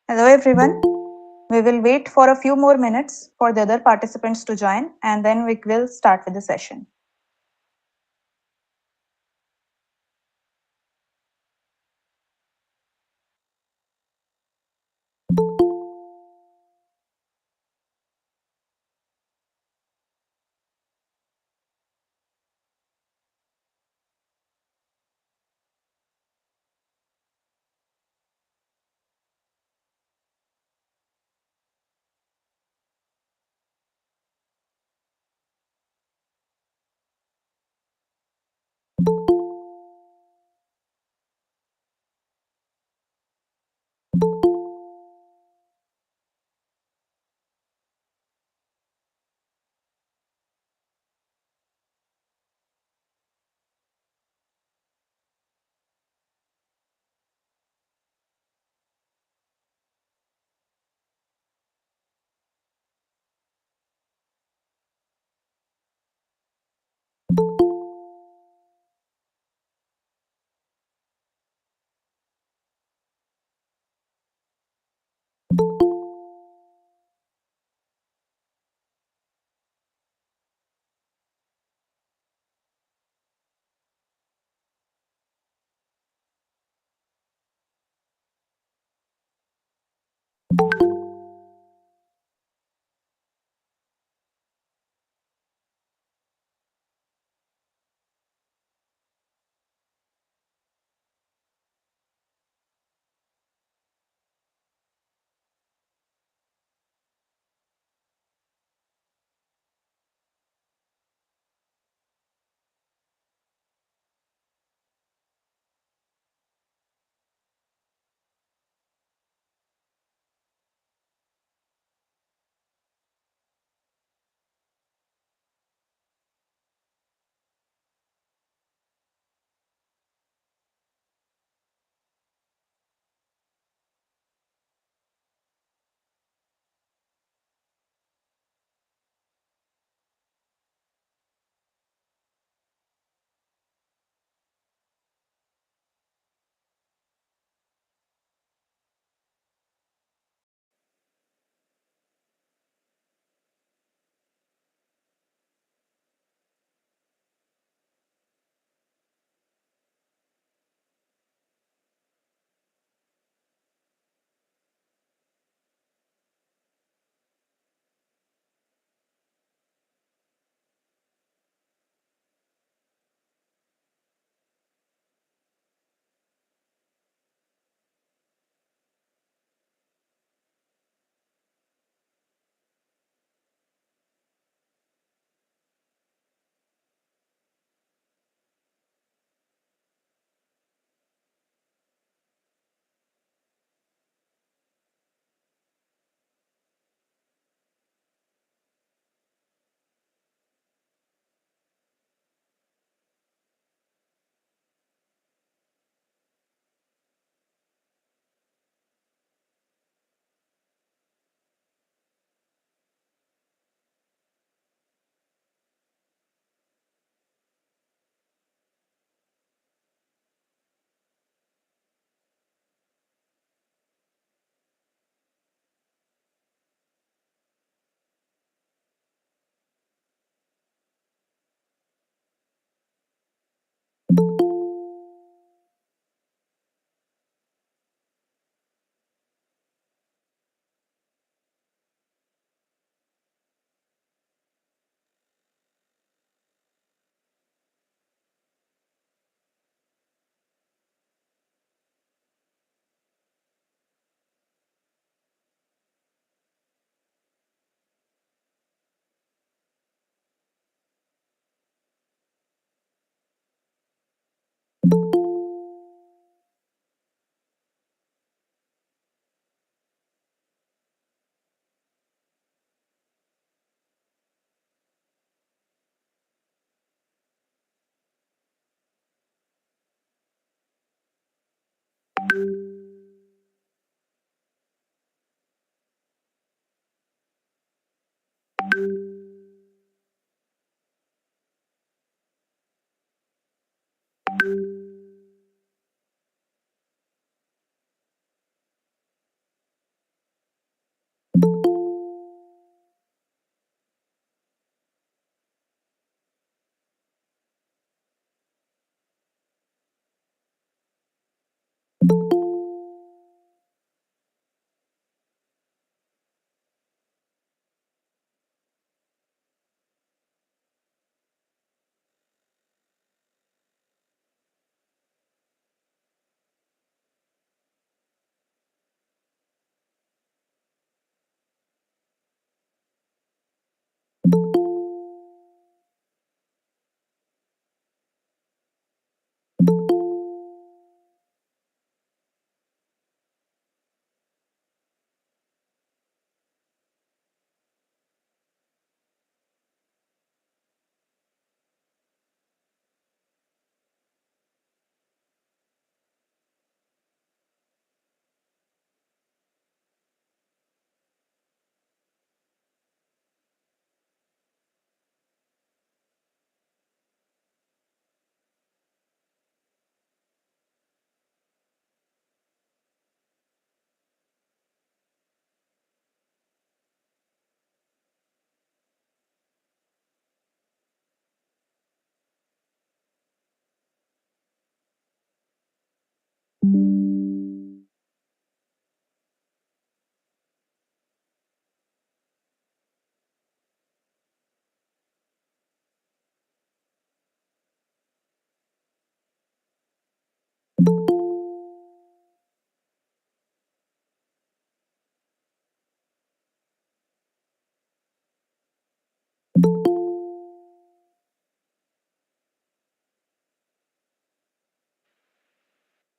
Hello everyone. We will wait for a few more minutes for the other participants to join, and then we will start with the session.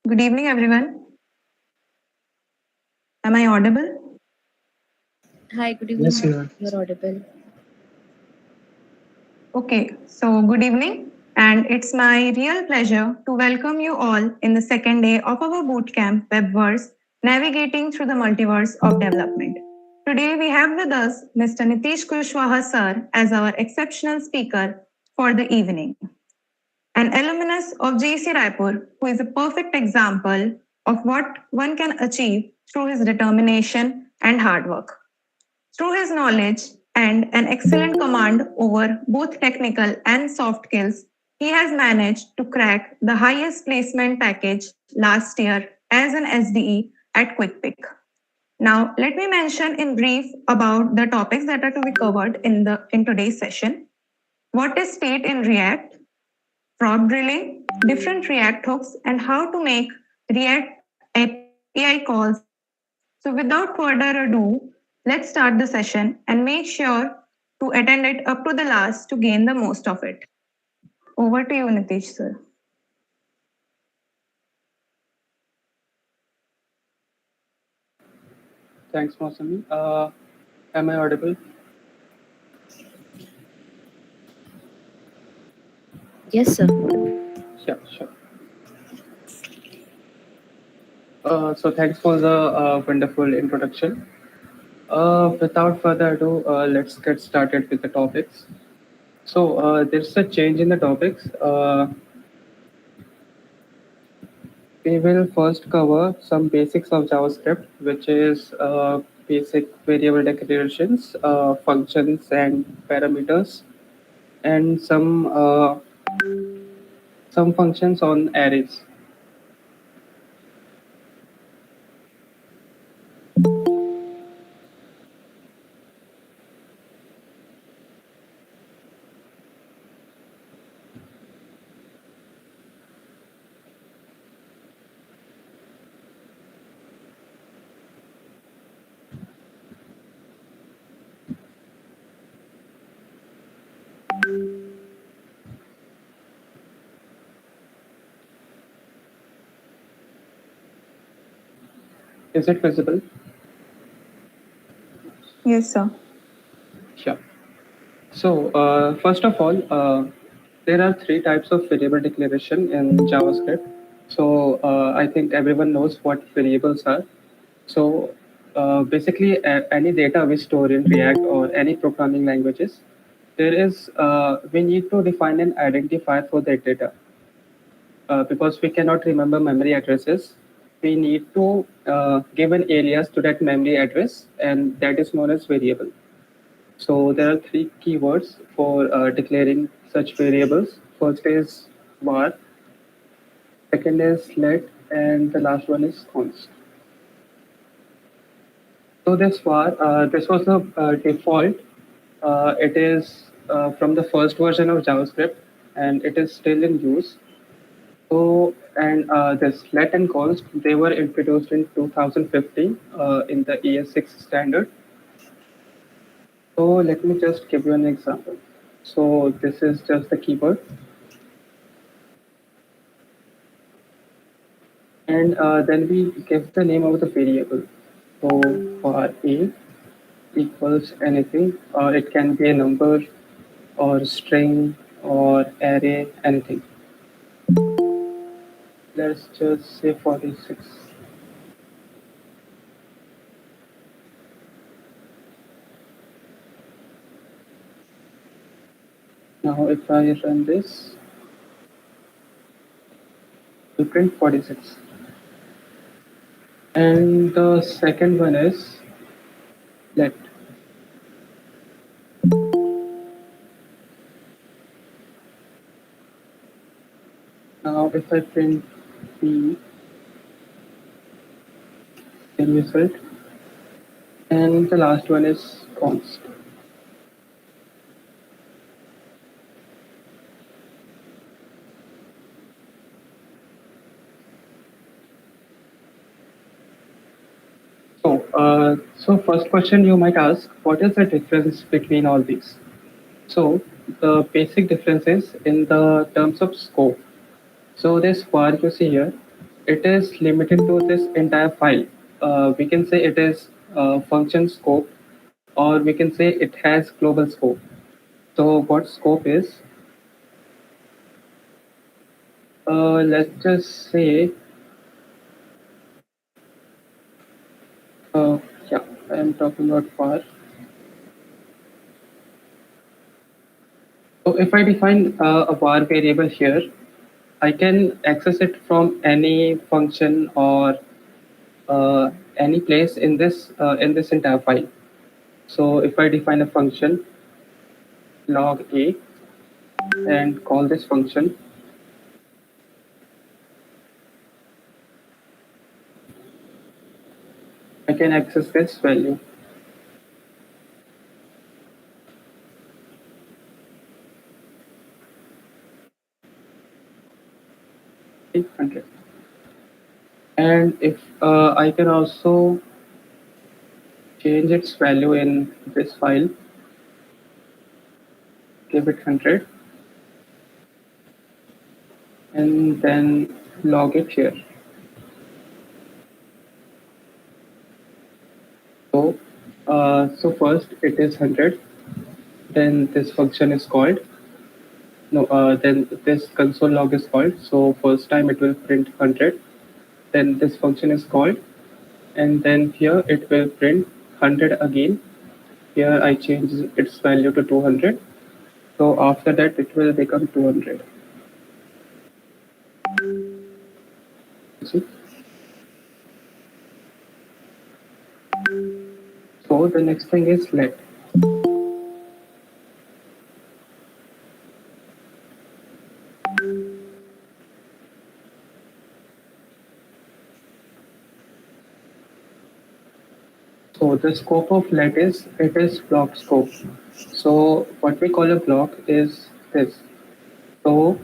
Good evening, everyone. Am I audible? Hi, good evening. Yes, you are. You're audible. Okay, so good evening, and it's my real pleasure to welcome you all in the second day of our bootcamp, WebVerse, Navigating Through the Multiverse of Development. Today we have with us Mr. 𝗬𝗃𝗂𝗃𝗲 sir as our exceptional speaker for the evening. An alumnus of 𝗃𝗃𝗃𝗲𝗃, who is a perfect example of what one can achieve through his determination and hard work. Through his knowledge and an excellent command over both technical and soft skills, he has managed to crack the highest placement package last year as an SDE at 𝗃𝗶𝗃. Now, let me mention in brief about the topics that are to be covered in today's session. What is state in React? Prop drilling, different React hooks, and how to make React API calls. So without further ado, let's start the session and make sure to attend it up to the last to gain the most of it. Over to you, Nitish, sir. Thanks, Mosami. Am I audible? Yes, sir. Yeah, sure. So thanks for the wonderful introduction. Without further ado, let's get started with the topics. So there's a change in the topics. We will first cover some basics of JavaScript, which is basic variable declarations, functions, and parameters, and some functions on arrays. Is it visible? Yes, sir. Sure. So first of all, there are three types of variable declaration in JavaScript. So I think everyone knows what variables are. So basically, any data we store in React or any programming languages, there is we need to define an identifier for that data because we cannot remember memory addresses. We need to give an alias to that memory address, and that is known as variable. So there are three keywords for declaring such variables. First is var, second is let, and the last one is const. So this was the default. It is from the first version of JavaScript, and it is still in use. So, and this let and const, they were introduced in 2015 in the ES6 standard. So let me just give you an example. So this is just the keyboard. And then we give the name of the variable. So for a equals anything, or it can be a number or string or array, anything. Let's just say 46. Now if I run this, we print 46. And the second one is let. Now if I print the same result, and the last one is const. So first question you might ask, what is the difference between all these? So the basic difference is in the terms of scope. So this var you see here, it is limited to this entire file. We can say it is function scope, or we can say it has global scope. So what scope is? Let's just say, yeah, I am talking about var. So if I define a var variable here, I can access it from any function or any place in this entire file. So if I define a function log a and call this function, I can access this value. And if I can also change its value in this file, give it 100, and then log it here. So first it is 100, then this function is called. No, then this console log is called. So first time it will print 100, then this function is called, and then here it will print 100 again. Here I change its value to 200. So after that it will become 200. See? So the next thing is let. So the scope of let is, it is block scope. So what we call a block is this. So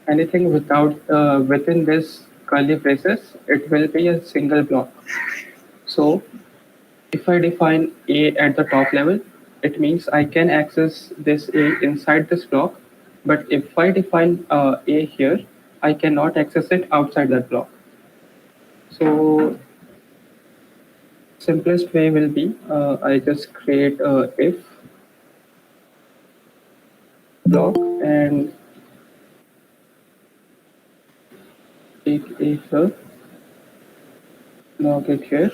anything within this curly braces, it will be a single block. So if I define a at the top level, it means I can access this a inside this block. But if I define a here, I cannot access it outside that block. So simplest way will be I just create a if block and a take a here, log it here.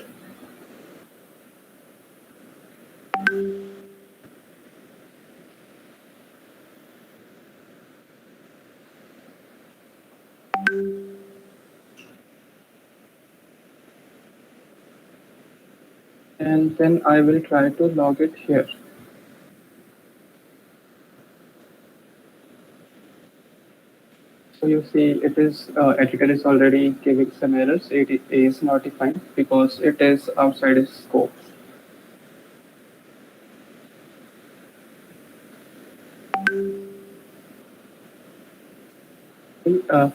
And then I will try to log it here. So you see, it is editor is already giving some errors. It is not defined because it is outside its scope.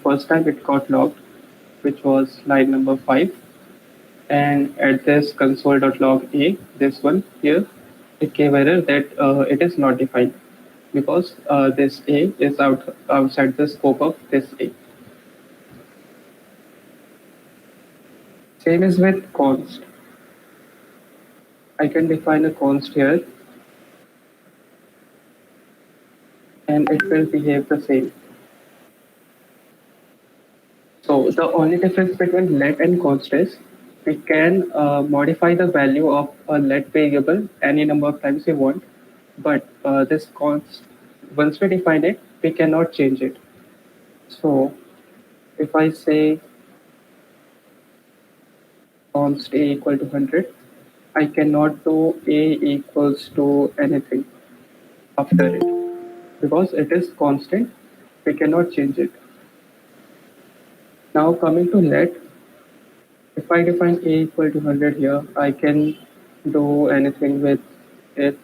First time it got logged, which was line number 5. And at this console.log a, this one here, it gave error that it is not defined because this a is outside the scope of this a. Same is with const. I can define a const here and it will behave the same. So the only difference between let and const is we can modify the value of a let variable any number of times we want, but this const, once we define it, we cannot change it. So if I say const a equal to 100, I cannot do a equals to anything after it because it is constant, we cannot change it. Now coming to let, if I define a equal to 100 here, I can do anything with it.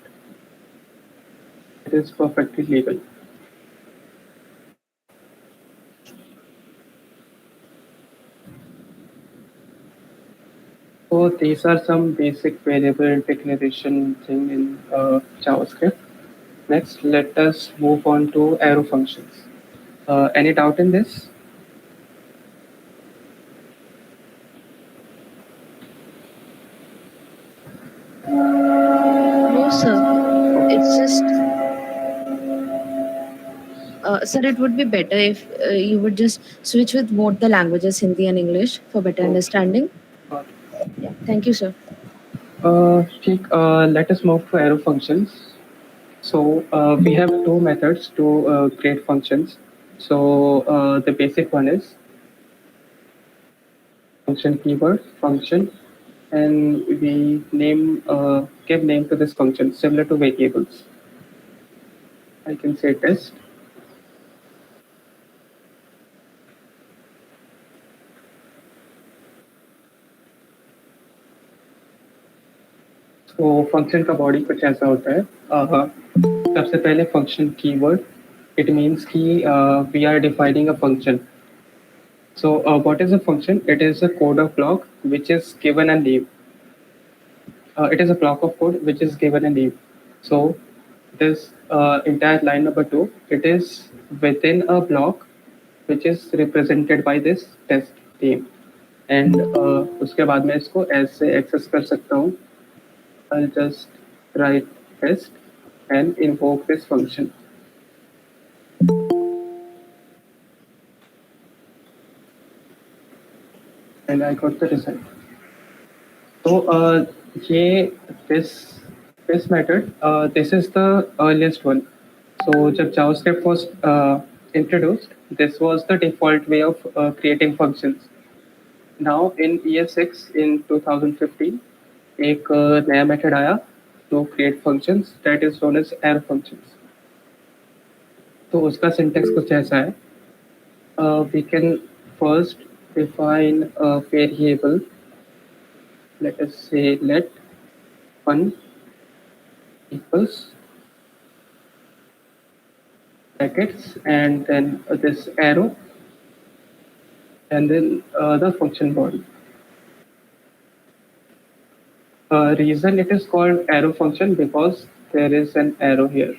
It is perfectly legal. So these are some basic variable declaration thing in JavaScript. Next, let us move on to arrow functions. Any doubt in this? No, sir. It's just, sir, it would be better if you would just switch with both the languages, Hindi and English, for better understanding. Yeah, thank you, sir. Let us move to arrow functions. So we have two methods to create functions. So the basic one is function keyword function, and we give name to this function similar to variables. I can say test. तो function का body कुछ ऐसा होता है सबसे पहले function keyword it means कि we are defining a function. So what is a function? It is a code of block which is given a name. It is a block of code which is given a name. So this entire line number 2, it is within a block which is represented by this test name. And उसके बाद मैं इसको ऐसे access कर सकता हूँ. I'll just write test and invoke this function. And I got the result. So this method, this is the earliest one. So जब JavaScript was introduced, this was the default way of creating functions. Now in ES6 in 2015, एक नया method आया to create functions that is known as arrow functions. तो उसका syntax कुछ ऐसा है. We can first define a variable. Let us say let 1 equals brackets and then this arrow and then the function body. Reason it is called arrow function because there is an arrow here,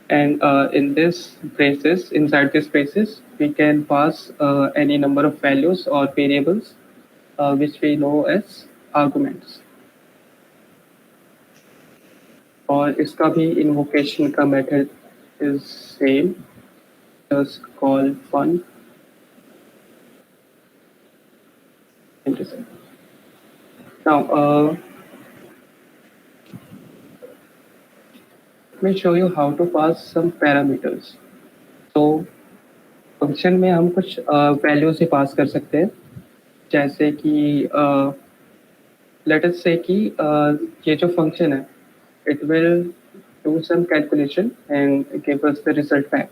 and in this braces, inside these braces, we can pass any number of values or variables which we know as arguments. और इसका भी invocation का method is same, just call fun Interesting. Now, let me show you how to pass some parameters. So, function में हम कुछ values ही पास कर सकते हैं, जैसे कि लेट अस से कि ये जो फंक्शन है, it will do some calculation and give us the result back.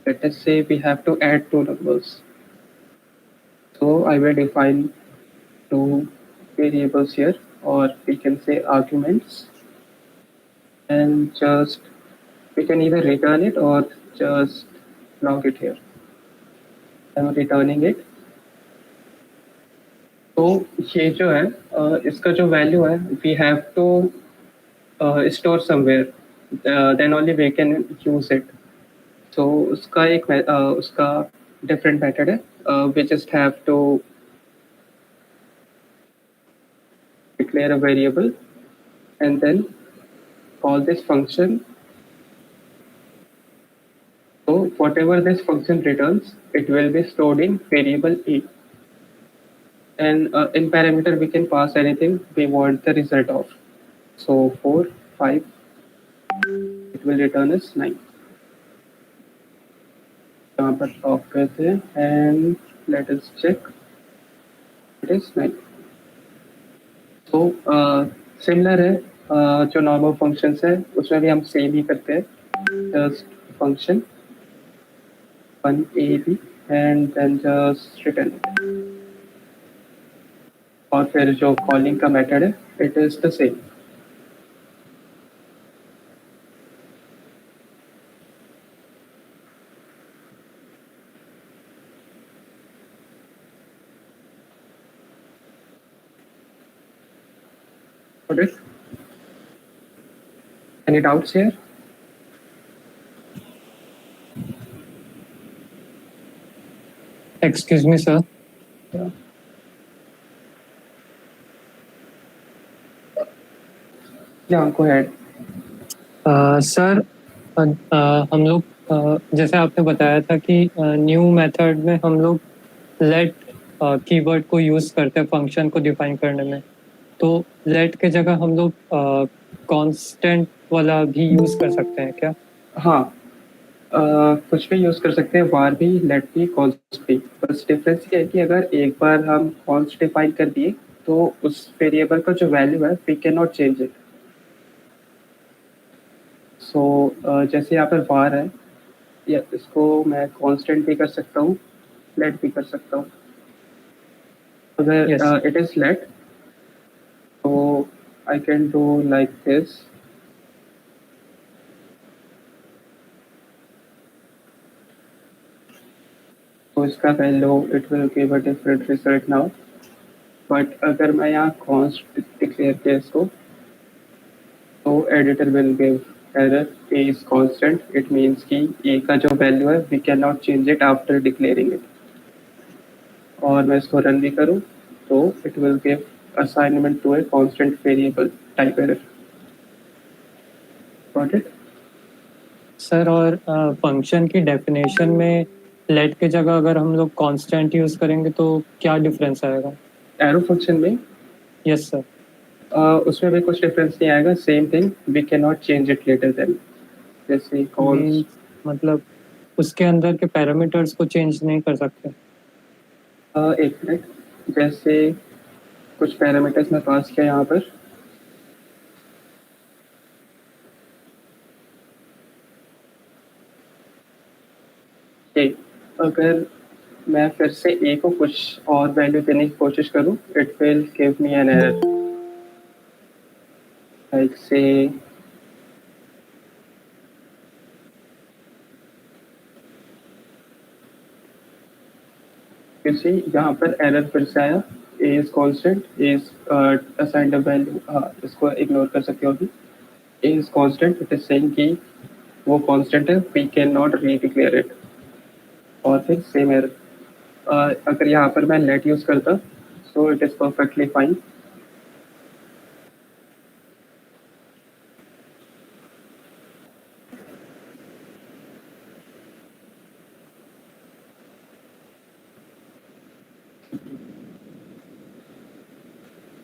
Let us say we have to add two numbers. So I will define two variables here, or we can say arguments, and just we can either return it or just log it here. I'm returning it. तो ये जो है इसका जो value है, we have to store somewhere, then only we can use it. So उसका एक उसका different method है. We just have to declare a variable and then call this function. So whatever this function returns, it will be stored in variable A. And in parameter, we can pass anything we want the result of. So 4, 5, it will return as 9. यहाँ पर top करते हैं and let us check. It is 9. So similar है जो normal functions है उसमें भी हम same ही करते हैं. Just function 1ab and then just return it. और फिर जो calling का method है, it is the same. Got it? Any doubts here? Excuse me, sir. Yeah. Yeah, go ahead. Sir हम लोग जैसे आपने बताया था कि न्यू मेथड में हम लोग लेट कीवर्ड को यूज़ करते हैं फंक्शन को डिफाइन करने में, तो लेट के जगह हम लोग कांस्टेंट वाला भी यूज़ कर सकते हैं क्या? हाँ, कुछ भी यूज़ कर सकते हैं, वार भी, लेट भी, कॉन्स्ट भी. बस डिफरेंस ये है कि अगर एक बार हम कॉन्स्ट डिफाइन कर दिए तो उस वेरिएबल का जो वैल्यू है we can not change it. So जैसे यहाँ पर वार है, या इसको मैं कांस्टेंट भी कर सकता हूँ, लेट भी कर सकता हूँ. अगर इट इज़ लेट तो I can do like this. तो इसका value it will give a different result now. But अगर मैं यहाँ कॉन्स्ट डिक्लेयर किया इसको, तो editor will give error a is constant. It means कि a का जो वैल्यू है we can not change it after declaring it. और मैं इसको रन भी करूँ तो it will give assignment to a constant variable type error. Got it? Sir, और फंक्शन की डेफिनेशन में लेट के जगह अगर हम लोग कांस्टेंट यूज़ करेंगे तो क्या डिफरेंस आएगा? एरो फंक्शन में यस सर. उसमें भी कुछ डिफरेंस नहीं आएगा. Same thing, we can not change it later then. जैसे कॉन्स्ट, मतलब उसके अंदर के पैरामीटर्स को चेंज नहीं कर सकते? एक मिनट, जैसे कुछ पैरामीटर्स मैं पास किया यहाँ पर. अगर मैं फिर से a को कुछ और वैल्यू देने की कोशिश करूँ, it will give me an error. Like से किसी यहाँ पर एरर फिर से आया. a is constant, a is assigned a value. हाँ, इसको इग्नोर कर सकते हो अभी. a is constant, it is saying कि वो कांस्टेंट है, वी कैन नॉट रीडिक्लेयर इट. और फिर सेम एरर. अगर यहाँ पर मैं लेट यूज़ करता, so it is perfectly fine.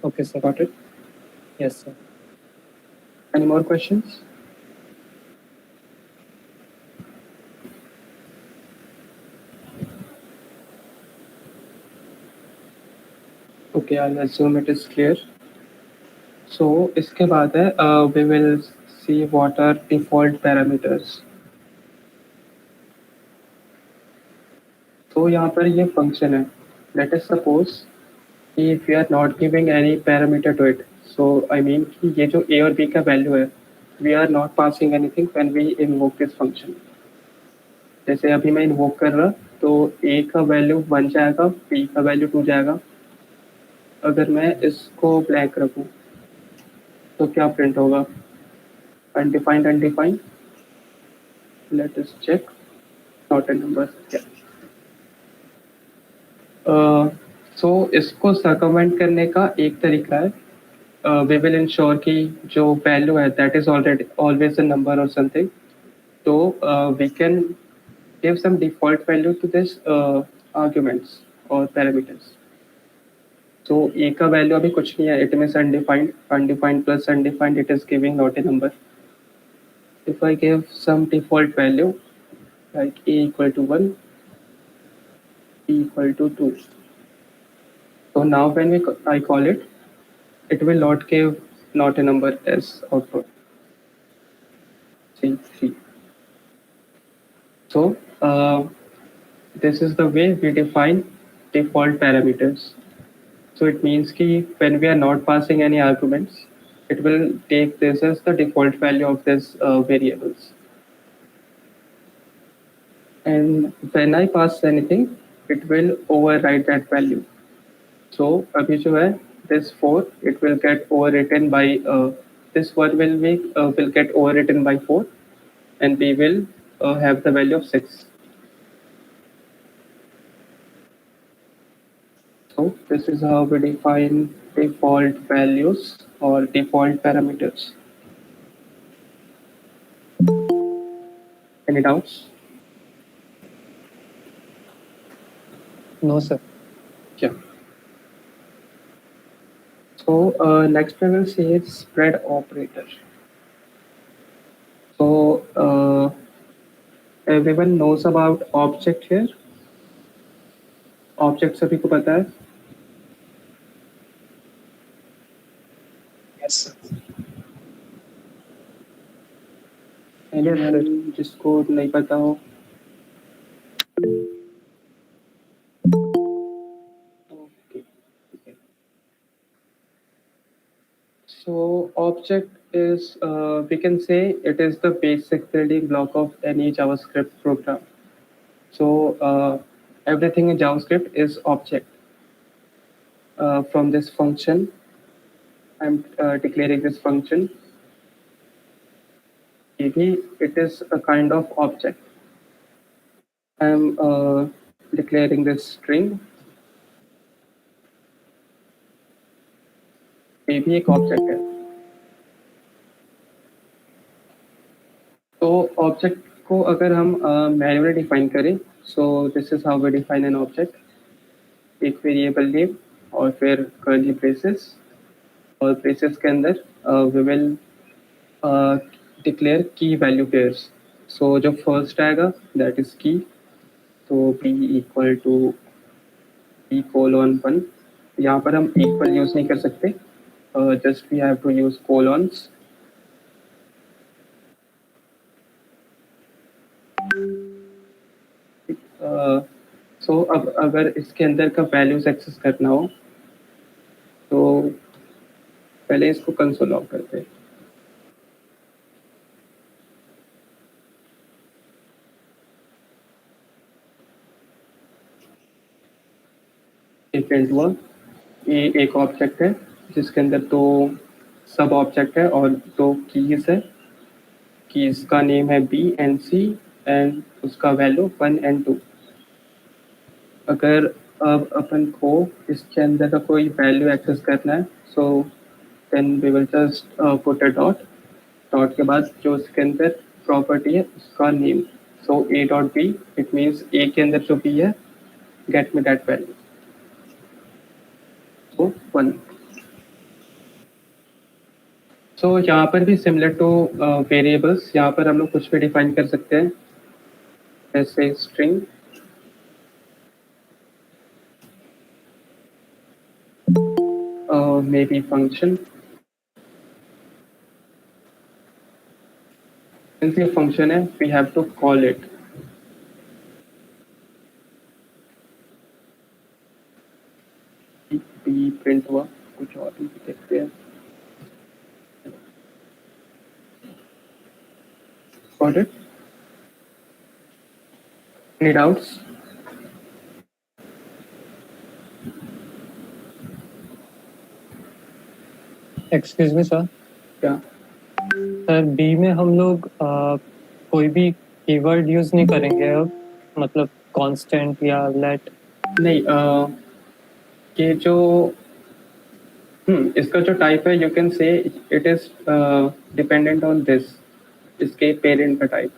Okay, sir. Got it? Yes, sir. Any more questions? Okay, I'll assume it is clear. So इसके बाद है we will see what are default parameters. तो यहाँ पर ये function है. Let us suppose if we are not giving any parameter to it. So I mean कि ये जो a और b का value है, we are not passing anything when we invoke this function. जैसे अभी मैं invoke कर रहा तो a का value 1 जाएगा, b का value 2 जाएगा. अगर मैं इसको blank रखूँ तो क्या print होगा? Undefined, undefined. Let us check. Not a number. Yeah. So इसको circumvent करने का एक तरीका है. We will ensure कि जो value है that is already always a number or something. So we can give some default value to this arguments or parameters. So a का value अभी कुछ नहीं है. It means undefined. Undefined plus undefined, it is giving not a number. If I give some default value like a equal to 1, b equal to 2. So now when I call it, it will not give not a number as output. See, 3. So this is the way we define default parameters. So it means that when we are not passing any arguments, it will take this as the default value of this variables. And when I pass anything, it will override that value. So abhi jo hai, this 4, it will get overwritten by this one will get overwritten by 4, and we will have the value of 6. So this is how we define default values or default parameters. Any doubts? No, sir. Yeah. So next we will see is spread operator. So everyone knows about object here. Object सभी को पता है? Yes, sir. Anyone जिसको नहीं पता हो? Okay. So object is, we can say it is the basic building block of any JavaScript program. So everything in JavaScript is object. From this function, I'm declaring this function. Maybe it is a kind of object. I'm declaring this string. maybe एक object है. तो object को अगर हम manually define करें, so this is how we define an object. एक variable name और फिर कर्ली ब्रेसेस, और ब्रेसेस के अंदर we will declare key value pairs. So जो फर्स्ट आएगा दैट इज की, तो b इक्वल टू b:1. यहाँ पर हम इक्वल यूज नहीं कर सकते, just we have to use colons. So अब अगर इसके अंदर का वैल्यूज एक्सेस करना हो तो पहले इसको कंसोल लॉग करते हैं. एक प्रिंट हुआ. ये एक ऑब्जेक्ट है जिसके अंदर दो सब ऑब्जेक्ट है और दो कीज है. कीज का नेम है बी एंड सी एंड उसका वैल्यू 1 and 2. अगर अब अपन को इसके अंदर का कोई वैल्यू एक्सेस करना है, so then we will just put a dot. Dot के बाद जो इसके अंदर प्रॉपर्टी है उसका name. So a dot b, it means a के अंदर जो बी है, get me that value. So 1. So यहाँ पर भी सिमिलर टू वेरिएबल्स, यहाँ पर हम लोग कुछ भी डिफाइन कर सकते हैं, जैसे string, maybe function. Since ये फंक्शन है, we have to call it. B print हुआ, कुछ और भी देखते हैं। Got it? Any doubts? Excuse me sir, क्या? सर बी में हम लोग कोई भी कीवर्ड यूज नहीं करेंगे अब, मतलब कांस्टेंट या लेट? नहीं, ये जो इसका जो टाइप है, you can say it is dependent on this, इसके पेरेंट का टाइप।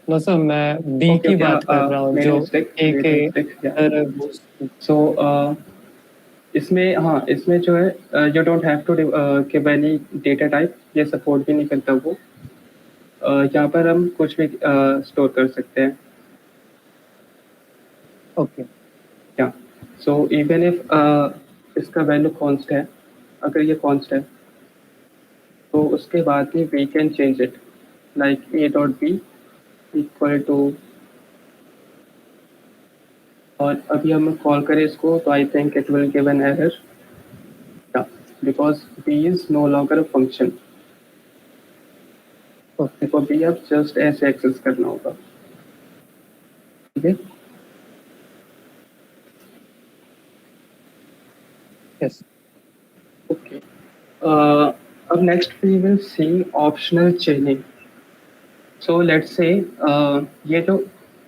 नो सर, मैं बी की बात कर रहा हूँ जो ए के। सो इसमें, हाँ, इसमें जो है, you don't have to give any data type, ये सपोर्ट भी नहीं करता वो। यहाँ पर हम कुछ भी स्टोर कर सकते हैं। ओके, या सो इवन इफ इसका वैल्यू कॉन्स्ट है, अगर ये कॉन्स्ट है तो उसके बाद भी we can change it, like a dot b equal to, और अभी हम कॉल करें इसको तो I think it will give an error, because b is no longer a function. देखो बी अब जस्ट ऐसे एक्सेस करना होगा, ठीक है? यस। ओके, अब next we will see optional chaining. So let's say ये जो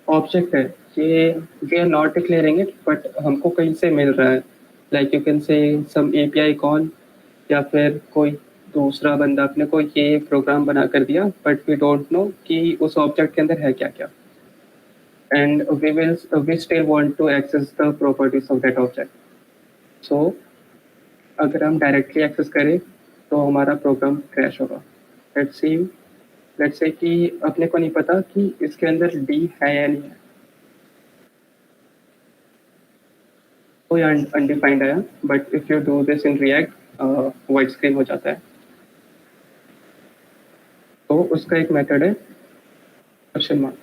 ऑब्जेक्ट है, ये we are not declaring it, but हमको कहीं से मिल रहा है, like you can say some API call, या फिर कोई दूसरा बंदा अपने को ये प्रोग्राम बना कर दिया, बट वी डोंट नो कि उस ऑब्जेक्ट के अंदर है क्या क्या, and we still want to access the properties of that object. So अगर हम डायरेक्टली एक्सेस करें तो हमारा प्रोग्राम क्रैश होगा। लेट्स से कि अपने को नहीं पता कि इसके अंदर डी है या नहीं है, कोई अनडिफाइंड आया, but if you do this in React white screen हो जाता है। तो उसका एक मेथड है क्वेश्चन मार्क।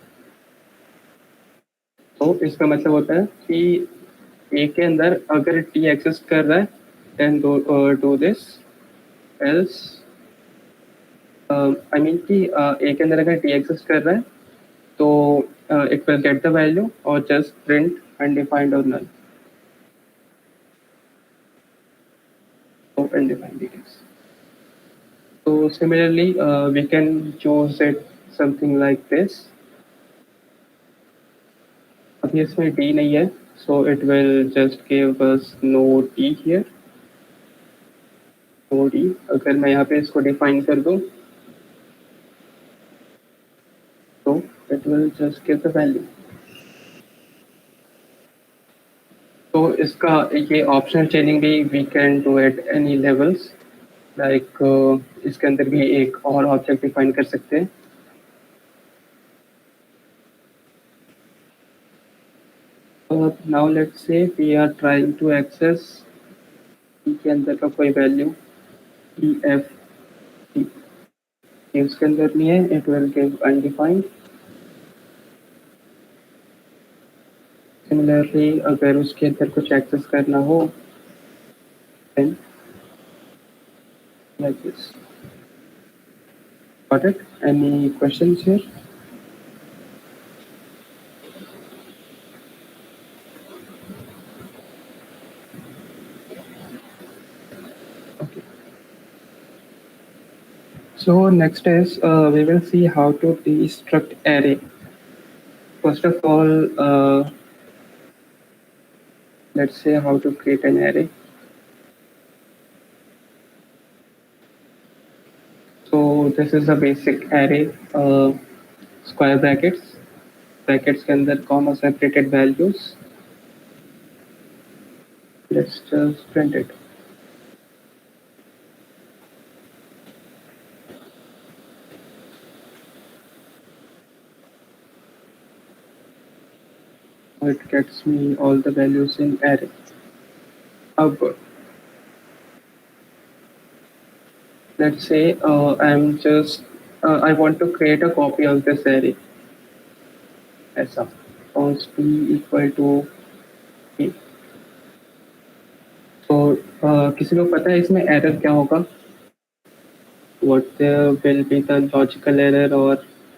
तो इसका मतलब होता है कि ए के अंदर अगर टी एग्जिस्ट कर रहा है, then do this, else I mean कि ए के अंदर अगर टी एग्जिस्ट कर रहा है तो it will get the value और जस्ट प्रिंट अनडिफाइंड और नल। Undefined details. So similarly, we can choose it something like this. अभी इसमें d नहीं है, so it will just give us no d here. No d. अगर मैं यहाँ पे इसको define कर दूँ, तो it will just give the value. तो इसका ये ऑप्शनल चेनिंग भी we can do at any levels. Like इसके अंदर भी एक और ऑब्जेक्ट डिफाइन कर सकते हैं। Now let's say we are trying to access के अंदर का कोई वैल्यू EF, इसके अंदर नहीं है, it will give undefined. Similarly, अगर उसके अंदर कुछ एक्सेस करना हो, then like this. Got it? Any questions here? Okay. So next is we will see how to destruct array. First of all, let's say how to create an array. So this is a basic array, square brackets के अंदर comma separated values. Let's just print it. it gets me all the values in array. अब let's say I want to create a copy of this array. ऐसा const p equal to p. तो किसी को पता है इसमें error क्या होगा? What will be the logical error or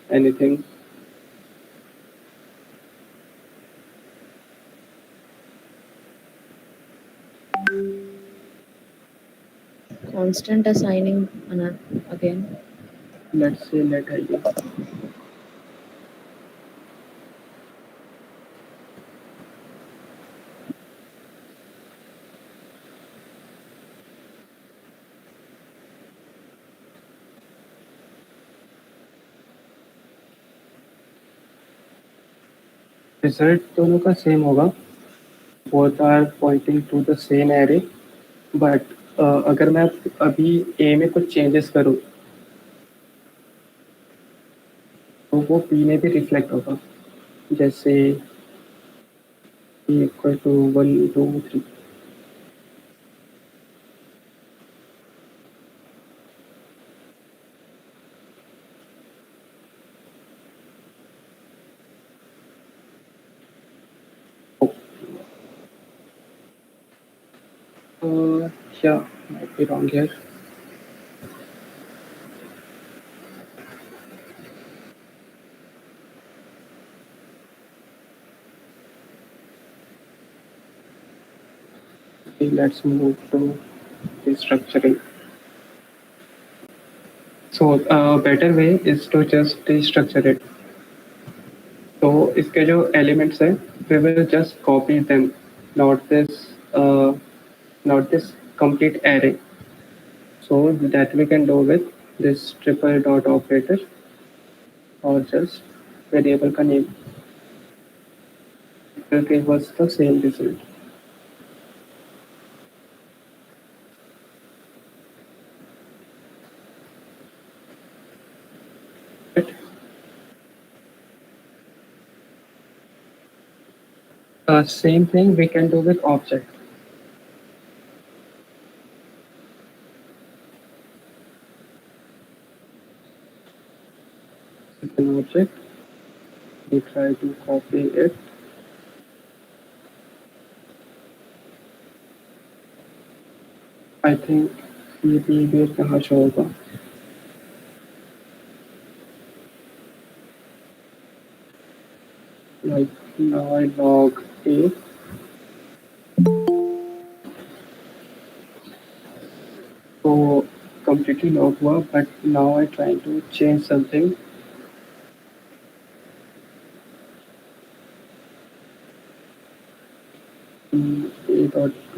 anything? Constant assigning again. Let's say let ID. Result दोनों का सेम होगा. Both are pointing to the same array. But अगर मैं अभी ए में कुछ चेंजेस करूँ तो वो पी में भी रिफ्लेक्ट होगा. जैसे equal to 1 2 3. Yeah, might be wrong here. Okay, let's move to restructuring. So a better way is to just restructure it. तो इसके जो elements हैं, we will just copy them, not this complete array. So that we can do with this triple dot operator or just variable का name. It will give us the same result. Same thing we can do with object. With an object, we try to copy it. I think 𝗃𝗵𝗃𝗃𝗲𝗁. Like now I log a. So completely log हुआ, but now I try to change something. A dot p.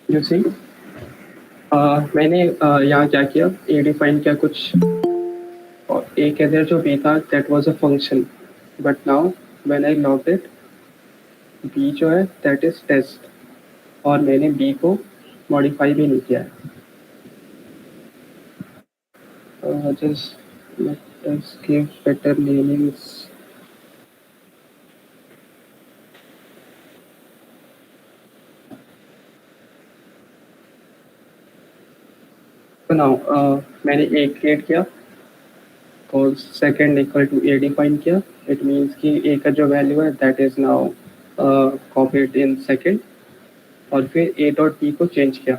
You see, मैंने यहाँ क्या किया, a define किया कुछ और a के अंदर जो b था that was a function, but now when I logged it, b जो है that is test और मैंने b को modify भी नहीं किया है. Just let us give better namings. So now मैंने a create किया और second equal to a define किया. It means कि a का जो value है that is now copied in second और फिर a dot p को change किया.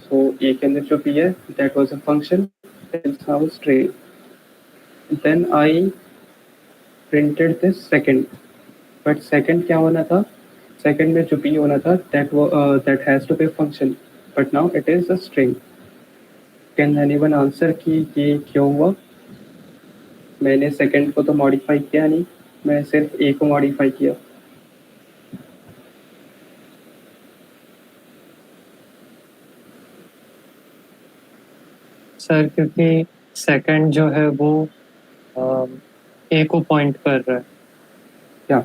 So a के अंदर जो p है that was a function, that is now string. Then I printed this second, but second क्या होना था? Second में जो p होना था that has to be a function, but now it is a string. Can anyone answer कि ये क्यों हुआ? मैंने सेकंड को तो मॉडिफाई किया नहीं, मैं सिर्फ ए को मॉडिफाई किया. सर क्योंकि सेकंड जो है वो ए को पॉइंट कर रहा है. या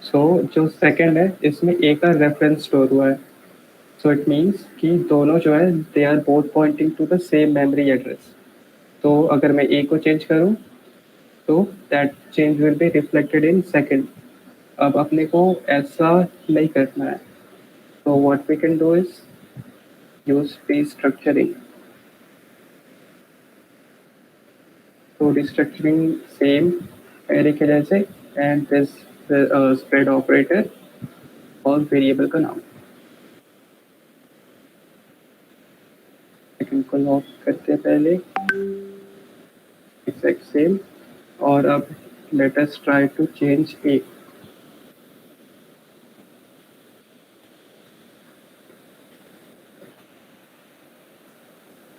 सो जो सेकंड है इसमें ए का रेफरेंस स्टोर हुआ है. सो इट मीन्स कि दोनों जो है they are both pointing to the same memory address. तो अगर मैं ए को चेंज करूँ तो that change will be reflected in second. अब अपने को ऐसा नहीं करना है. तो what we can do is use restructuring. तो restructuring सेम एरे के जैसे एंड दिस स्प्रेड ऑपरेटर और वेरिएबल का नाम. सेकंड को लॉक करते हैं पहले एग्जैक्ट सेम. और अब let us try to change a.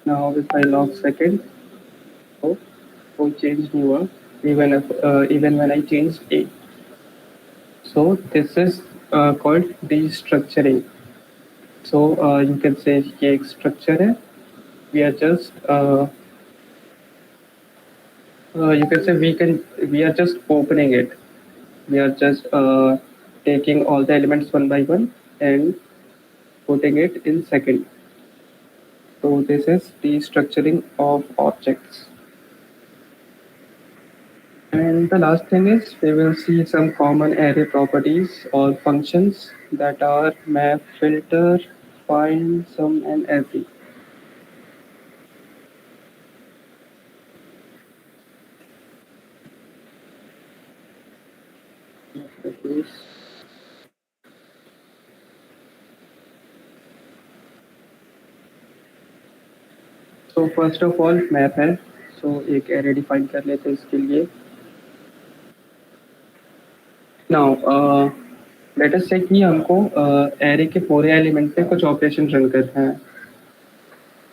Now if I lock second, so change नहीं हुआ even when I changed A. So this is called destructuring. So you can say ये एक structure है. We are just you can say we are just opening it. We are just taking all the elements one by one and putting it in second. So this is destructuring of objects. And the last thing is we will see some common array properties or functions that are map, filter, find, sum, and every. So first of all map है. So एक array define कर लेते हैं इसके लिए. Now let us say कि हमको array के पूरे एलिमेंट पे कुछ ऑपरेशन रन करना है.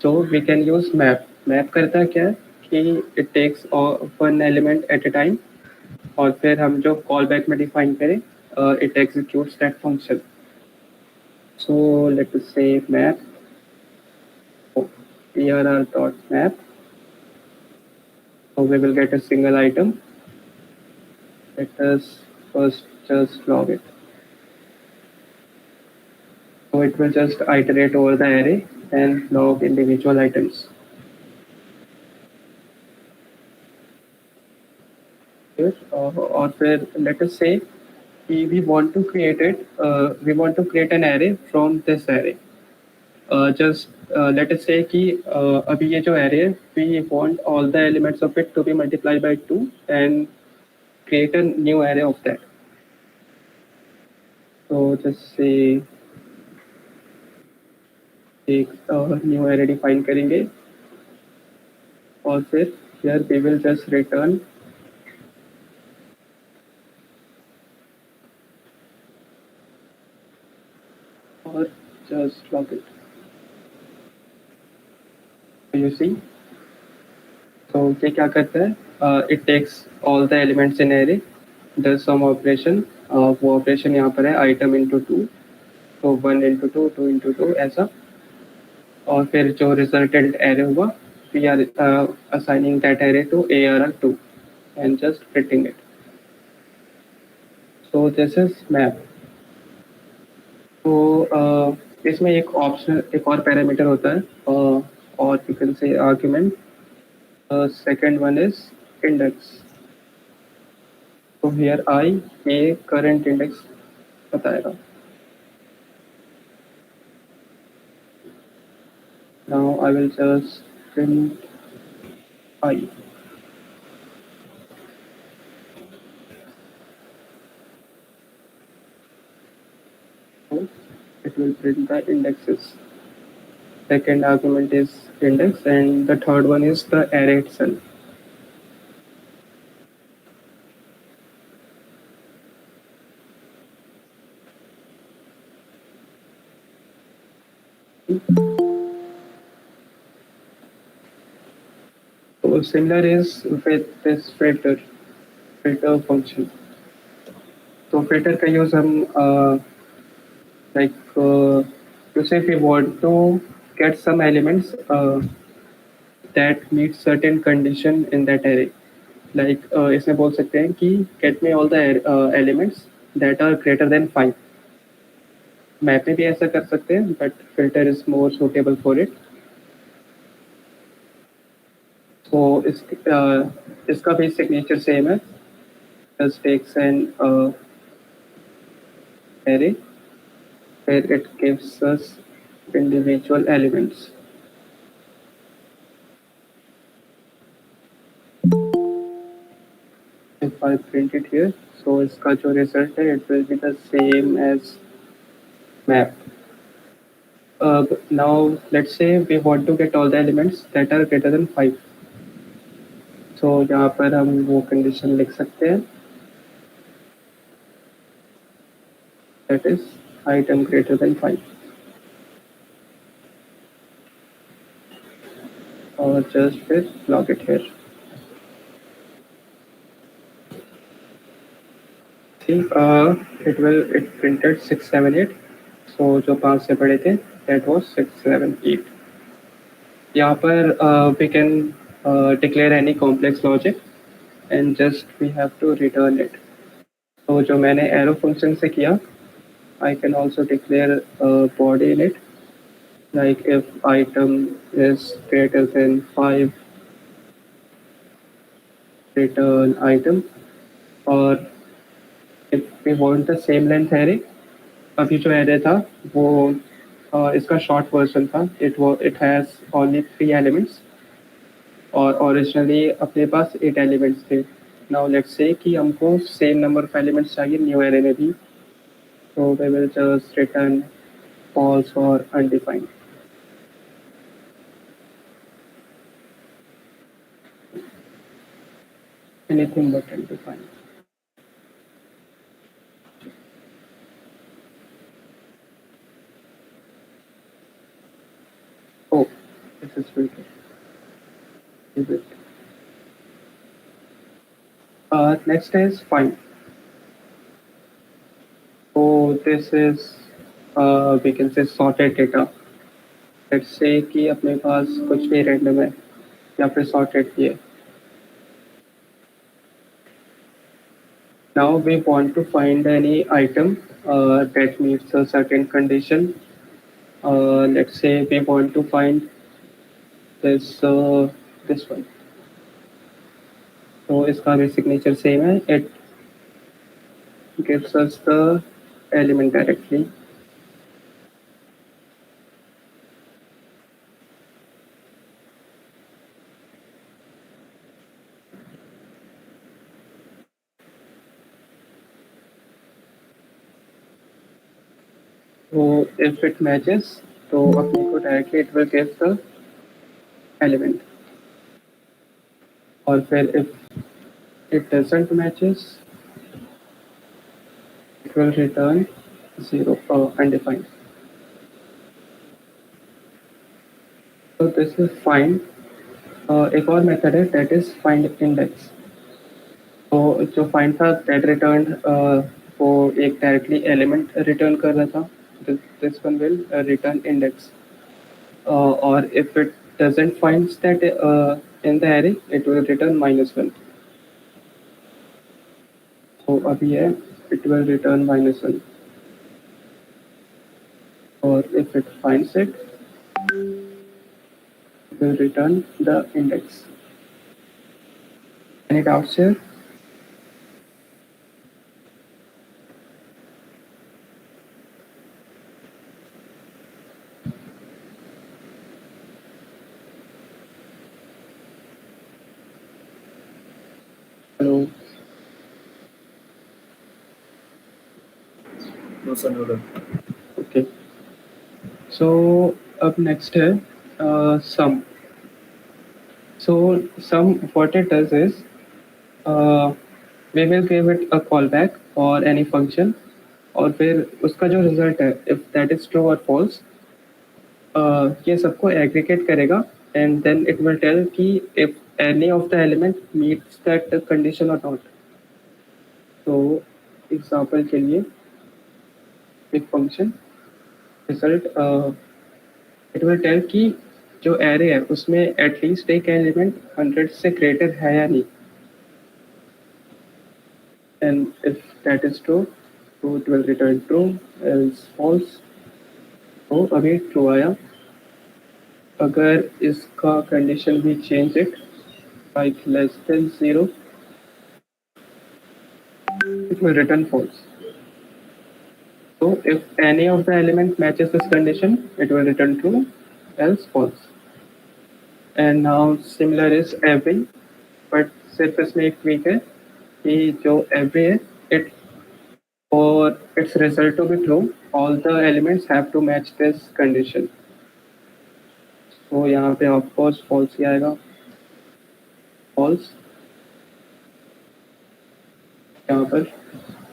So we can use map. Map करता है क्या है कि it takes one element at a time और फिर हम जो कॉल बैक में डिफाइन करें it executes that function. So let us say map err.map. So we will get a single item. Let us first just log it. So it will just iterate over the array and log individual items. Or फिर let us say we want to create an array from this array. Just let us say कि अभी ये जो array है we want all the elements of it to be multiplied by 2 and create a new array of that. So just say एक new array define करेंगे और फिर here we will just return or just log it. You see, so ये क्या करता है? It takes all the elements in array, does some operation. वो operation यहाँ पर है item into 2, so 1 into 2, 2 into 2 ऐसा. और फिर जो resultant array हुआ, we are assigning that array to ARR2 and just printing it. So this is map. तो इसमें एक और पैरामीटर होता है और you can say argument. Second one is index. So here I ये current index बताएगा. Now I will just print I. So it will print the indexes. Second argument is index and the third one is the array itself. So similar is with this filter function. So filter का use हम to say if we want to get some elements that meet certain condition in that array. Like इसमें बोल सकते हैं कि get me all the elements that are greater than 5. Map में भी ऐसा कर सकते हैं, but filter is more suitable for it. तो इसका भी सिग्नेचर सेम है, just takes an array where it gives us individual elements. If I print it here, so इसका जो result है, it will be the same as map. Now let's say we want to get all the elements that are greater than 5. So यहाँ पर हम वो condition लिख सकते हैं, that is item greater than 5. Or just with log it here. See, it printed 6, 7, 8. So जो 5 से बड़े थे, that was 6, 7, 8. यहाँ पर we can declare any complex logic and just we have to return it. So जो मैंने arrow function से किया, I can also declare body in it, like if item is greater than 5, return item, or if we want the same length array, अभी जो array था वो इसका short version था, it has only 3 elements और originally अपने पास 8 elements थे. Now let's say कि हमको same number of elements चाहिए new array में भी, so we will just return false or undefined. Anything but undefined. Oh, this is filter. Is it? Next is find. So this is we can say sorted data. Let's say कि अपने पास कुछ भी random है या फिर sorted भी है. Now we want to find any item that meets a certain condition. Let's say we want to find this one. So इसका भी signature same है. It gives us the element directly. So if it matches, तो अपने को directly it will give the element. और फिर if it doesn't matches, it will return 0 undefined. So this is find. एक और method है that is find index. तो जो find था that returned वो एक directly element return कर रहा था. This one will return index. Or if it doesn't find that in the array, it will return -1. So अभी है, it will return -1. Or if it finds it, it will return the index. Any doubts here? Hello. No, sir, no. Okay. So up next है sum. So sum, what it does is we will give it a callback or any function, और फिर उसका जो result है, if that is true or false, ये सबको aggregate करेगा and then it will tell कि if any of the element meets that condition or not. So example के लिए एक function result it will tell कि जो array है उसमें at least एक element 100 से greater है या नहीं, and if that is true, so it will return true, else false, तो अभी ट्रू आया। अगर इसका कंडीशन भी change it like less than 0, it will return false. So if any of the element matches this condition, it will return true, else false. And now similar is every, but सिर्फ इसमें एक tweak है कि जो every है, it for its result to be true, all the elements have to match this condition. So यहाँ पे of course false ही आएगा, false. यहाँ पर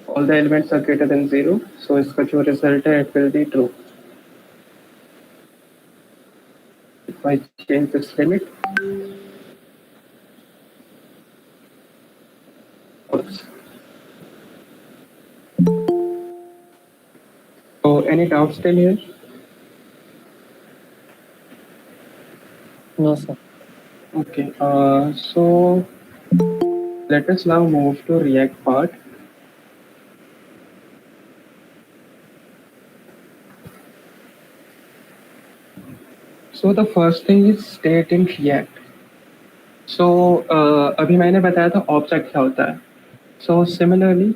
all the elements are greater than 0, so इसका जो result है it will be true. If I change this limit, false. So any doubts still here? No, sir. Okay, so let us now move to React part. So the first thing is state in React. So अभी मैंने बताया था object क्या होता है. So similarly,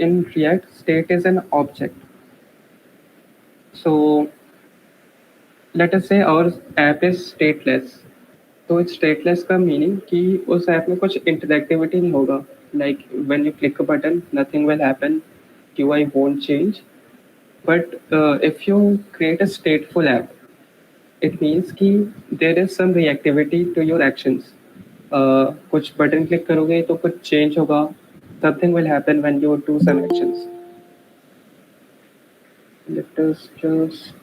in React, state is an object. So let us say our app is stateless. तो इस stateless का meaning कि उस ऐप में कुछ interactivity नहीं होगा. Like when you click a button, nothing will happen. UI won't change. But if you create a stateful app, it means कि there is some reactivity to your actions. कुछ button click करोगे तो कुछ change होगा. Something will happen when you do some actions. Let us just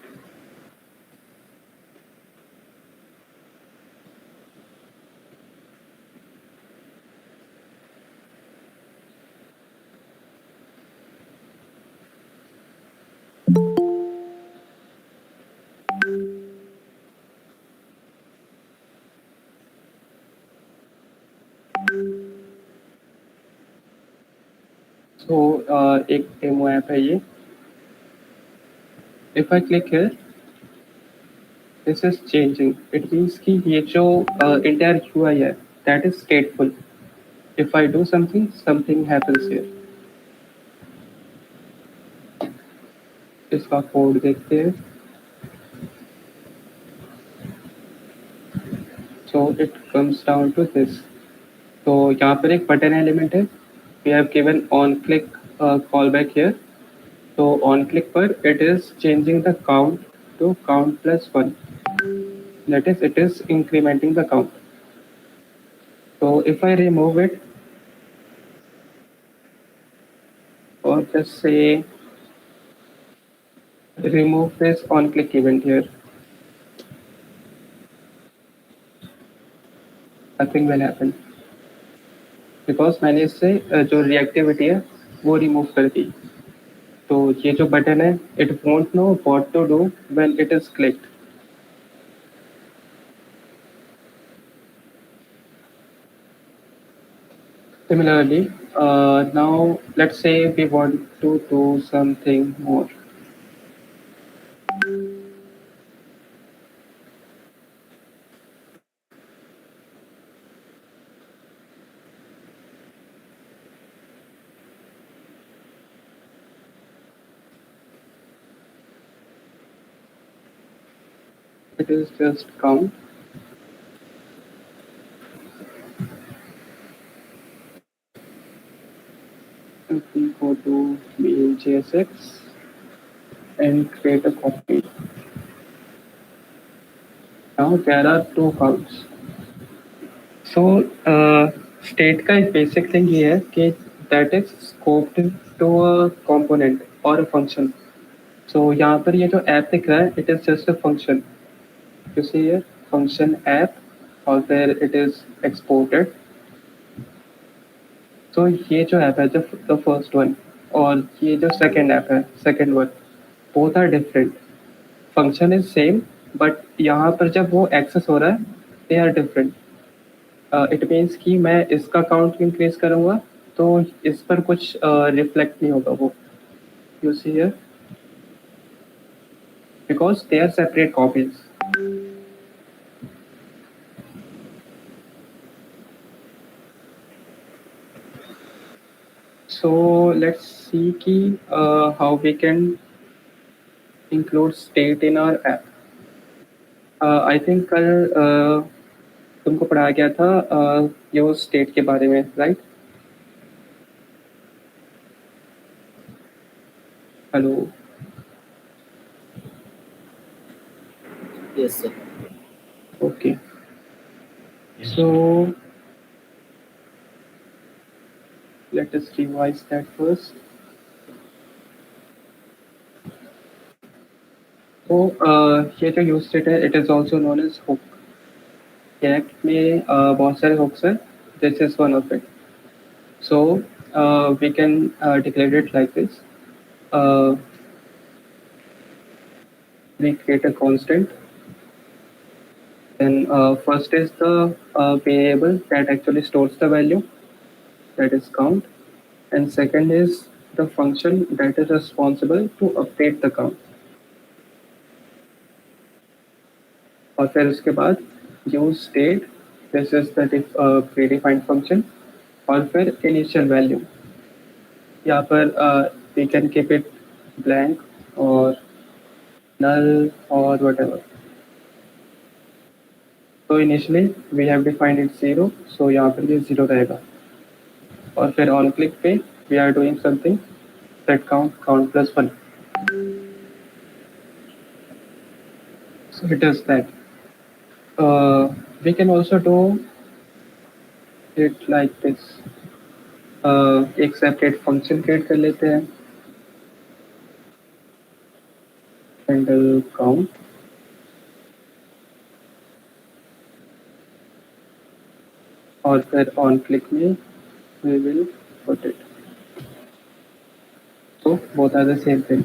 so एक demo app है ये. If I click here, this is changing. It means कि ये जो entire UI है, that is stateful. If I do something, something happens here. इसका code देखते हैं. So it comes down to this. तो यहाँ पर एक button element है. We have given on-click callback here. So on-click पर it is changing the count to count plus 1. That is, it is incrementing the count. So if I remove it, or just say remove this on-click event here, nothing will happen. Because मैंने इससे जो reactivity है वो remove कर दी. तो ये जो button है, it won't know what to do when it is clicked. Similarly, now let's say we want to do something more. It is just count. If we go to main JSX and create a copy. Now there are two counts. So state का एक basic thing ये है कि that is scoped to a component or a function. So यहाँ पर ये जो app दिख रहा है, it is just a function. You see here, function app, और there it is exported. So ये जो app है, the first one, और ये जो second app है, second one, both are different. Function is same, but यहाँ पर जब वो access हो रहा है, they are different. It means कि मैं इसका count increase करूँगा, तो इस पर कुछ reflect नहीं होगा वो. You see here. because they are separate copies. So let's see how we can include state in our app. I think कल तुमको पढ़ाया गया था यूज स्टेट के बारे में, right? Hello? Yes, sir. Okay. So let us revise that first. So ये जो यूज स्टेट है, it is also known as hook. React में बहुत सारे hooks हैं. This is one of it. So we can declare it like this. We create a constant. Then first is the variable that actually stores the value, that is count. And second is the function that is responsible to update the count. और फिर उसके बाद use state, this is the predefined function. और फिर initial value, यहाँ पर we can keep it blank or null or whatever. So initially we have defined it 0, so यहाँ पर ये 0 रहेगा. और फिर on click पे we are doing something, set count plus 1. So it does that. We can also do it like this. एक separate function create कर लेते हैं, handle count. और फिर on click में we will put it. So both are the same thing.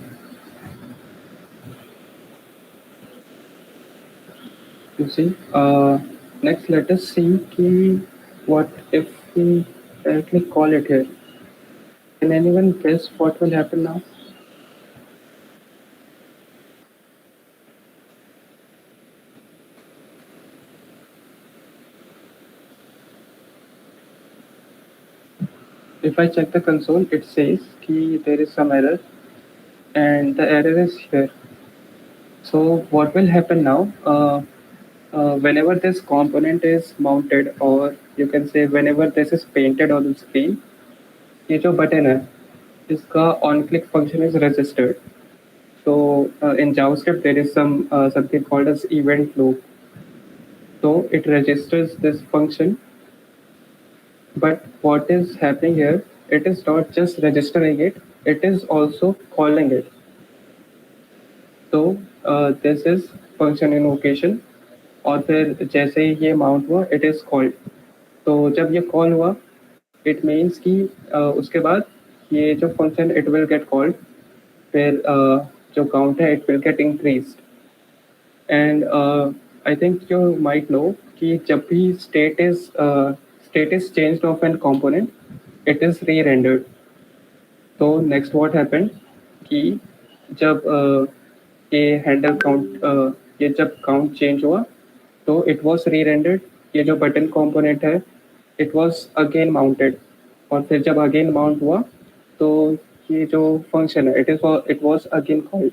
You see. Next, let us see what if we directly call it here. Can anyone guess what will happen now? If I check the console, it says there is some error, and the error is here. So what will happen now? Whenever this component is mounted, or you can say whenever this is painted on the screen, ये जो button है, इसका on-click function is registered. So in JavaScript there is something called as event loop. So it registers this function. But what is happening here? It is not just registering it; it is also calling it. So this is function invocation. और फिर जैसे ही ये mount हुआ, it is called. तो जब ये call हुआ, it means कि उसके बाद ये जो function it will get called. फिर जो काउंट है it will get increased. And I think you might know कि जब भी state is changed of an component, it is re rendered. तो नेक्स्ट व्हाट हैपेंड कि जब ये हैंडल काउंट ये जब काउंट चेंज हुआ, तो इट वॉज री रेंडर्ड. ये जो बटन कॉम्पोनेंट है इट वॉज अगेन माउंटेड. और फिर जब अगेन माउंट हुआ, तो ये जो फंक्शन है इट वॉज अगेन कॉल्ड.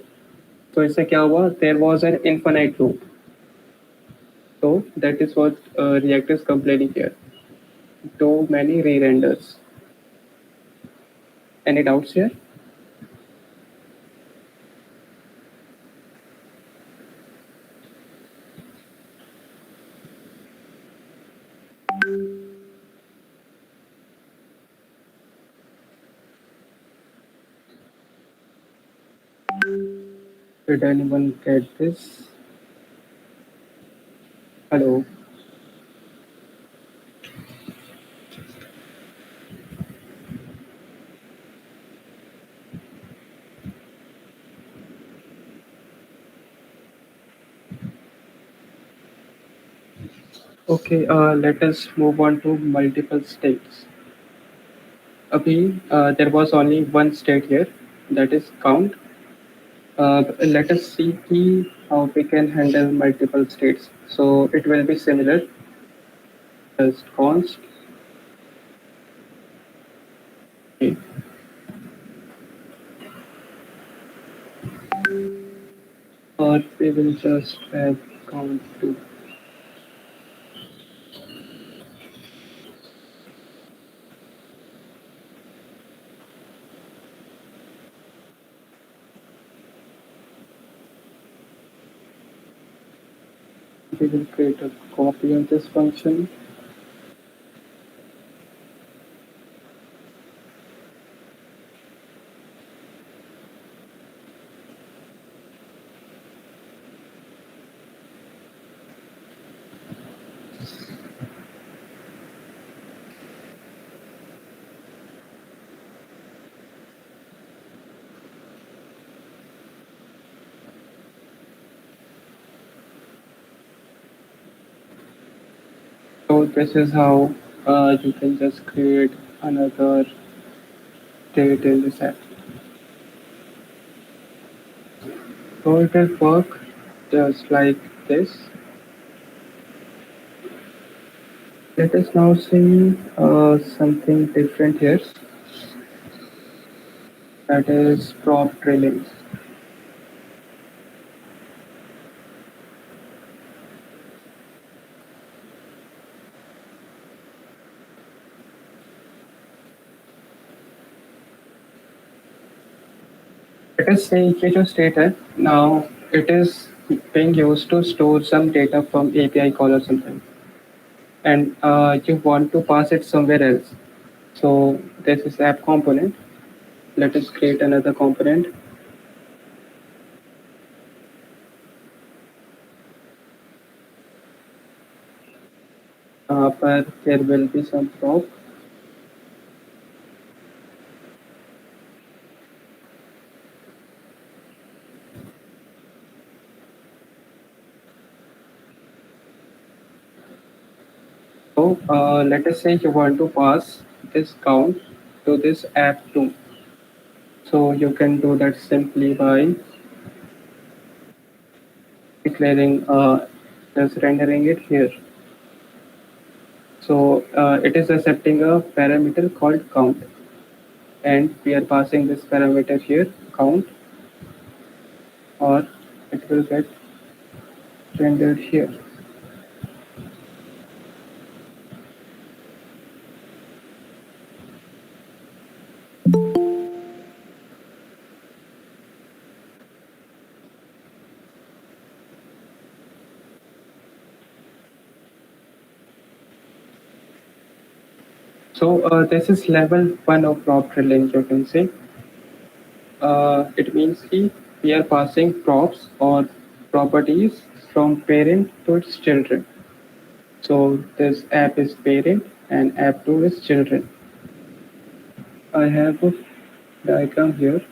तो इससे क्या हुआ? There was an infinite loop. तो that is what React is complaining here. Too many re-renders. Any doubts here? Did anyone get this? Hello? Okay, let us move on to multiple states. Abhi, there was only one state here, that is count. Let us see how we can handle multiple states. So it will be similar, just const. Okay. Or we will just have count 2. We will create a copy of this function. So this is how you can just create another state in this app. So it will work just like this. Let us now see something different here. That is prop drilling. Let us say ये जो state है, now it is being used to store some data from API call or something, and you want to pass it somewhere else. So this is app component. Let us create another component. But there will be some prop. So let us say you want to pass this count to this app2. So you can do that simply by declaring just rendering it here. So it is accepting a parameter called count, and we are passing this parameter here, count, or it will get rendered here. So this is level 1 of prop drilling, you can say. It means that we are passing props or properties from parent to its children. So this app is parent and app2 is children. I have a diagram here.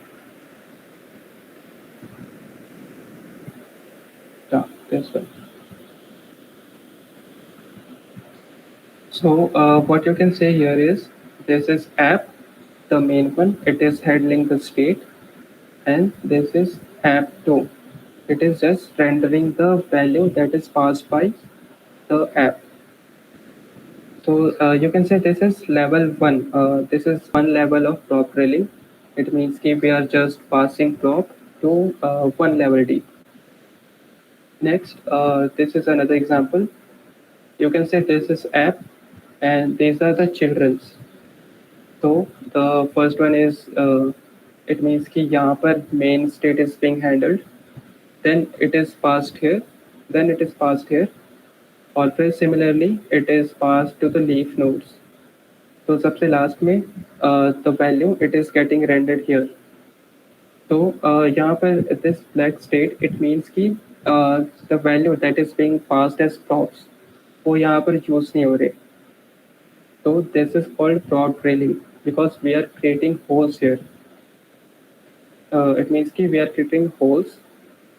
Yeah, this one. So what you can say here is this is app, the main one. It is handling the state, and this is app2. It is just rendering the value that is passed by the app. So you can say this is level 1. This is one level of prop drilling. It means that we are just passing prop to one level deep. Next, this is another example. You can say this is app, and these are the children's. So the first one is it means कि यहाँ पर main state is being handled, then it is passed here, then it is passed here, और फिर similarly it is passed to the leaf nodes. So सबसे last में the value it is getting rendered here. So यहाँ पर this black state it means कि the value that is being passed as props वो यहाँ पर use नहीं हो रहे. So this is called prop drilling because we are creating holes here. It means that we are creating holes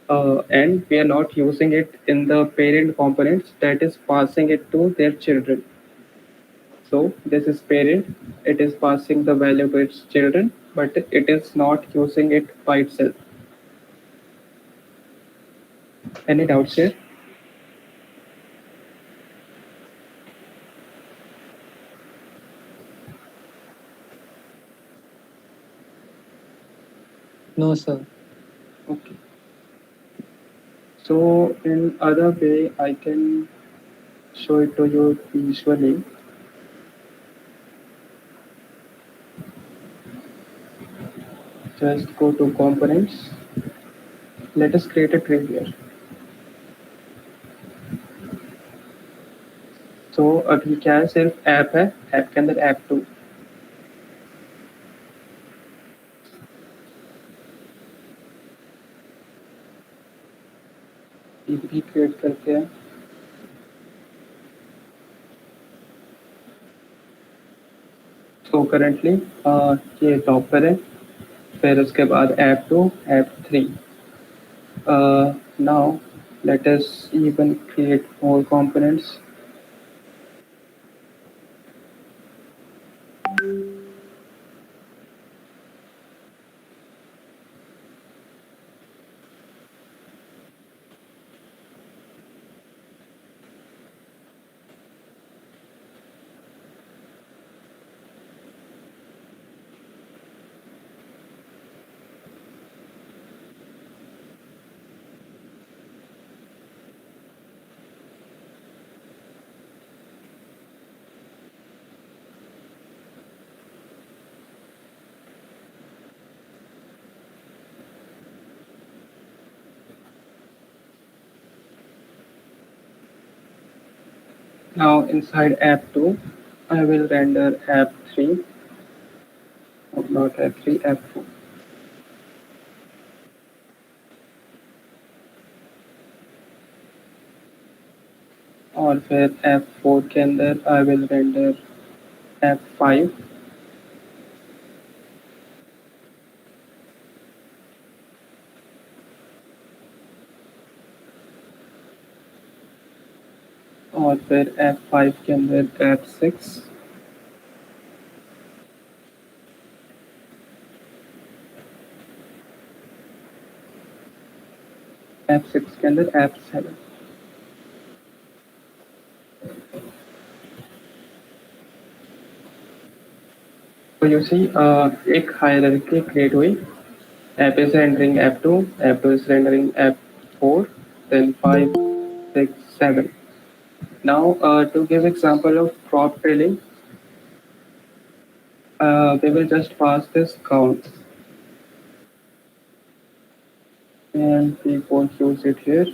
and we are not using it in the parent components that is passing it to their children. So this is parent, it is passing the value to its children, but it is not using it by itself. Any doubts here? No, sir. Okay. So in other way, I can show it to you visually. Just go to components. Let us create a tree here. So अभी क्या है, सिर्फ app है, app के अंदर app 2 भी create करते हैं. तो करंटली ये टॉप पर है, फिर उसके बाद app 2, app 3. Now let us even create more components. Now inside app 2, I will render app 3, oh, not app 3, app 4. और फिर app 4 के अंदर I will render app 5. और फिर app 5 के अंदर app 6. app 6 के अंदर app 7. So you see एक hierarchy create हुई. App is rendering app 2, app 2 is rendering app 4, then 5, 6, 7. Now to give example of prop trailing, we will just pass this count. And we won't use it here.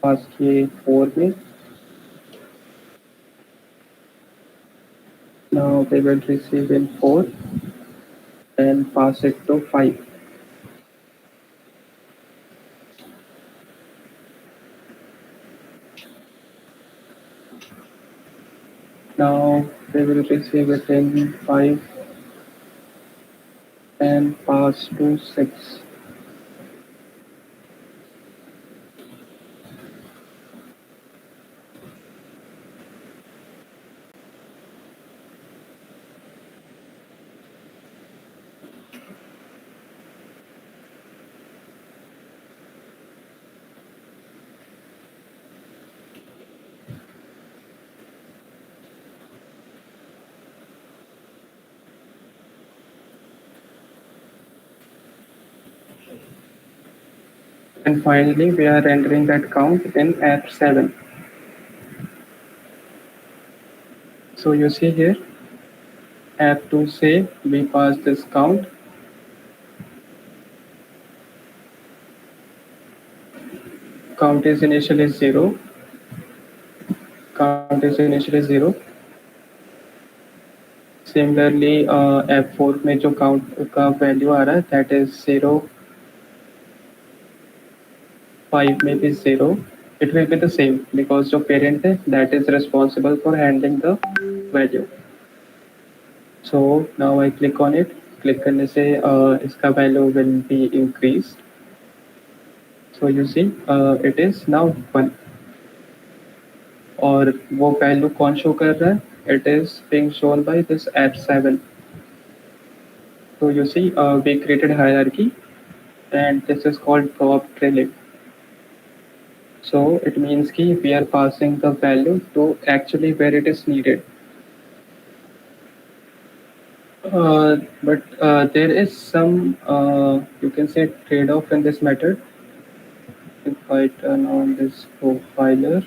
Pass किए 4 में. Now we will receive in 4 and pass it to 5. Now we will receive it in 5 and pass to 6. And finally, we are rendering that count in app 7. So you see here, app 2 say we pass this count. Count is initially 0. Count is initially 0. Similarly, app 4 में जो count का value आ रहा है, that is 0. 5 may be 0. It will be the same because जो parent है, that is responsible for handling the value. So now I click on it. Click करने से इसका value will be increased. So you see, it is now 1. और वो value कौन show कर रहा है? It is being shown by this app 7. So you see, we created hierarchy, and this is called top trailing. So it means कि we are passing the value to actually where it is needed. But there is some, you can say, trade-off in this method. If I turn on this profiler,